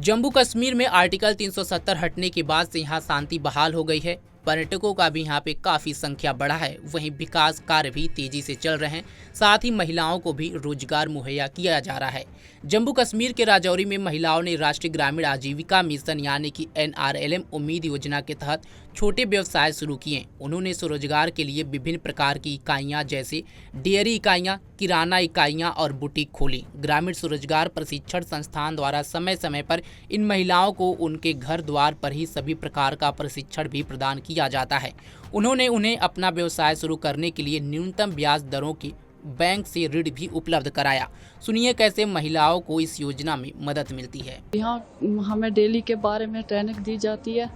जम्मू कश्मीर में आर्टिकल 370 हटने के बाद से यहाँ शांति बहाल हो गई है। पर्यटकों का भी यहाँ पे काफ़ी संख्या बढ़ा है। वहीं विकास कार्य भी तेजी से चल रहे हैं। साथ ही महिलाओं को भी रोजगार मुहैया किया जा रहा है। जम्मू कश्मीर के राजौरी में महिलाओं ने राष्ट्रीय ग्रामीण आजीविका मिशन यानी कि NRLM उम्मीद योजना के तहत छोटे व्यवसाय शुरू किए। उन्होंने स्वरोजगार के लिए विभिन्न प्रकार की इकाइयाँ जैसे डेयरी इकाइयाँ, किराना इकाइयाँ और बुटीक खोली। ग्रामीण स्वरोजगार प्रशिक्षण संस्थान द्वारा समय समय पर इन महिलाओं को उनके घर द्वार पर ही सभी प्रकार का प्रशिक्षण भी प्रदान किया जाता है। उन्होंने उन्हें अपना व्यवसाय शुरू करने के लिए न्यूनतम ब्याज दरों की बैंक से ऋण भी उपलब्ध कराया। सुनिए कैसे महिलाओं को इस योजना में मदद मिलती है। यहाँ हमें डेली के बारे में ट्रेनिंग दी जाती है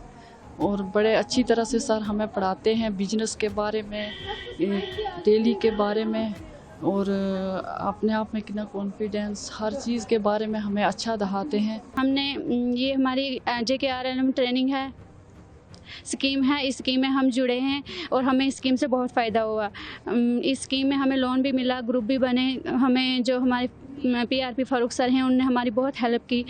और बड़े अच्छी तरह से सर हमें पढ़ाते हैं, बिजनेस के बारे में, डेली के बारे में और अपने आप में कितना कॉन्फिडेंस, हर चीज़ के बारे में हमें अच्छा दिखाते हैं। हमने ये हमारी JKRLM ट्रेनिंग है, स्कीम है। इस स्कीम में हम जुड़े हैं और हमें इस स्कीम से बहुत फ़ायदा हुआ। इस स्कीम में हमें लोन भी मिला, ग्रुप भी बने। हमें जो हमारे PRP फारूक सर हैं उनने हमारी बहुत हेल्प की।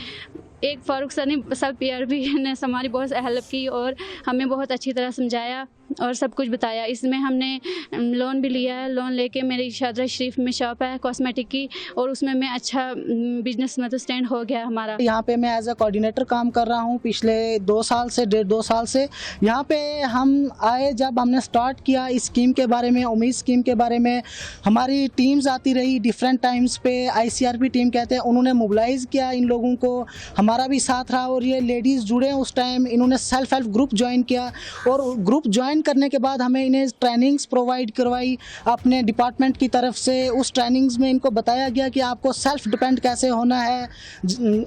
एक फारूक सर ने सब PRP ने हमारी बहुत हेल्प की और हमें बहुत अच्छी तरह समझाया और सब कुछ बताया। इसमें हमने लोन भी लिया है। लोन लेके मेरी शादरा शरीफ में शॉप है कॉस्मेटिक की और उसमें मैं अच्छा बिजनेस मतलब स्टैंड हो गया हमारा। यहाँ पे मैं एज अ कोऑर्डिनेटर काम कर रहा हूँ पिछले 2 साल से, 1.5-2 साल से। यहाँ पे हम आए जब हमने स्टार्ट किया इस स्कीम के बारे में, उम्मीद स्कीम के बारे में, हमारी टीम्स आती रही डिफरेंट टाइम्स पे। ICRP टीम कहते हैं, उन्होंने मोबिलाइज़ किया इन लोगों को, हमारा भी साथ रहा और ये लेडीज़ जुड़े उस टाइम। इन्होंने सेल्फ हेल्प ग्रुप ज्वाइन किया और ग्रुप ज्वाइन करने के बाद हमें इन्हें ट्रेनिंग्स प्रोवाइड करवाई अपने डिपार्टमेंट की तरफ से। उस ट्रेनिंग्स में इनको बताया गया कि आपको सेल्फ डिपेंड कैसे होना है,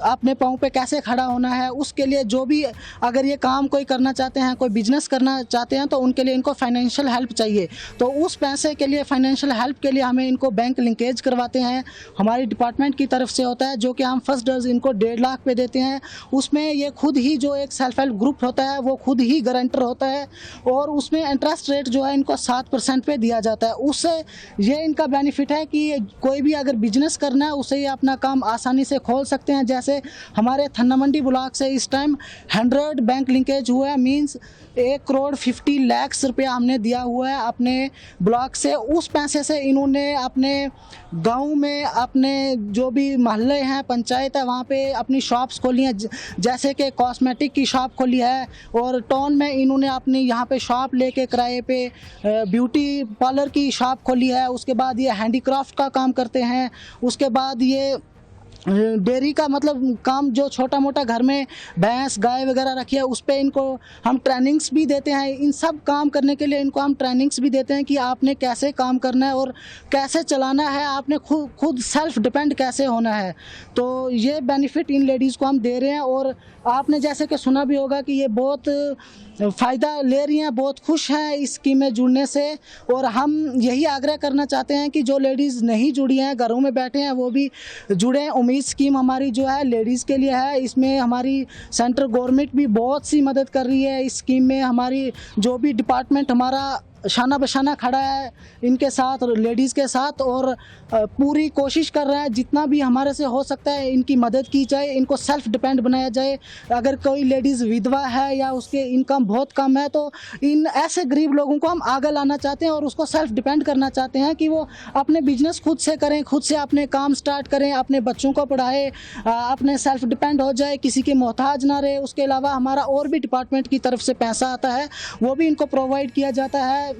अपने पाँव पे कैसे खड़ा होना है। उसके लिए जो भी अगर ये काम कोई करना चाहते हैं, कोई बिजनेस करना चाहते हैं, तो उनके लिए इनको फाइनेंशियल हेल्प चाहिए। तो उस पैसे के लिए, फाइनेंशियल हेल्प के लिए हमें इनको बैंक लिंकेज करवाते हैं, हमारी डिपार्टमेंट की तरफ से होता है, जो कि हम फर्स्ट डोज इनको 1.5 लाख पे देते हैं। उसमें ये खुद ही, जो एक सेल्फ हेल्प ग्रुप होता है वो खुद ही गारंटर होता है और उसमें इंटरेस्ट रेट जो है इनको 7% पे दिया जाता है। उससे ये इनका बेनिफिट है कि कोई भी अगर बिजनेस करना है उसे ये अपना काम आसानी से खोल सकते हैं। जैसे हमारे थन्ना मंडी ब्लॉक से इस टाइम 100 बैंक लिंकेज हुआ है, मीन्स 1,50,00,000 रुपया हमने दिया हुआ है अपने ब्लॉक से। उस पैसे से इन्होंने अपने गांव में, अपने जो भी मोहल्ले हैं, पंचायत है, वहाँ पे अपनी शॉप्स खोली हैं। जैसे कि कॉस्मेटिक की शॉप खोली है और टाउन में इन्होंने अपनी यहाँ पे शॉप लेके किराए पे ब्यूटी पार्लर की शॉप खोली है। उसके बाद ये हैंडीक्राफ्ट का काम करते हैं। उसके बाद ये डेयरी का मतलब काम, जो छोटा मोटा घर में भैंस गाय वगैरह रखी है उस पे इनको हम ट्रेनिंग्स भी देते हैं। इन सब काम करने के लिए इनको हम ट्रेनिंग्स भी देते हैं कि आपने कैसे काम करना है और कैसे चलाना है, आपने खुद सेल्फ डिपेंड कैसे होना है। तो ये बेनिफिट इन लेडीज़ को हम दे रहे हैं और आपने जैसे कि सुना भी होगा कि ये बहुत फ़ायदा ले रही हैं, बहुत खुश हैं इस स्कीम में जुड़ने से। और हम यही आग्रह करना चाहते हैं कि जो लेडीज़ नहीं जुड़ी हैं, घरों में बैठे हैं, वो भी जुड़ें। उम्मीद स्कीम हमारी जो है लेडीज़ के लिए है। इसमें हमारी सेंट्रल गवर्नमेंट भी बहुत सी मदद कर रही है। इस स्कीम में हमारी जो भी डिपार्टमेंट हमारा शाना बशाना खड़ा है इनके साथ, लेडीज़ के साथ, और पूरी कोशिश कर रहा है जितना भी हमारे से हो सकता है इनकी मदद की जाए, इनको सेल्फ डिपेंड बनाया जाए। अगर कोई लेडीज़ विधवा है या उसके इनकम बहुत कम है तो इन ऐसे गरीब लोगों को हम आगे लाना चाहते हैं और उसको सेल्फ डिपेंड करना चाहते हैं कि वो अपने बिजनेस खुद से करें, खुद से अपने काम स्टार्ट करें, अपने बच्चों को पढ़ाए, अपने सेल्फ डिपेंड हो जाए, किसी के मोहताज ना रहे। उसके अलावा हमारा और भी डिपार्टमेंट की तरफ से पैसा आता है, वो भी इनको प्रोवाइड किया जाता है।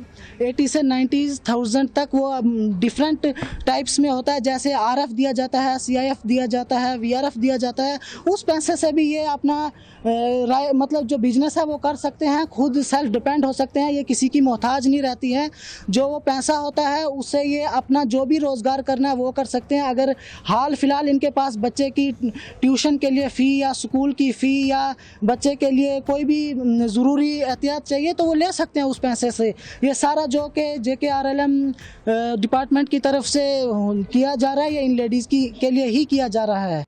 80 से 90,000 तक वो डिफरेंट टाइप्स में होता है। जैसे RF दिया जाता है, CIF दिया जाता है, VRF दिया जाता है। उस पैसे से भी ये अपना मतलब जो बिजनेस है वो कर सकते हैं, खुद सेल्फ डिपेंड हो सकते हैं, ये किसी की मोहताज नहीं रहती हैं। जो वो पैसा होता है उससे ये अपना जो भी रोज़गार करना है वो कर सकते हैं। अगर हाल फिलहाल इनके पास बच्चे की ट्यूशन के लिए फ़ी या स्कूल की फ़ी या बच्चे के लिए कोई भी ज़रूरी एहतियात चाहिए तो वो ले सकते हैं उस पैसे से। ये सारा जो कि JKRLM डिपार्टमेंट की तरफ से किया जा रहा है, ये इन लेडीज़ के लिए ही किया जा रहा है।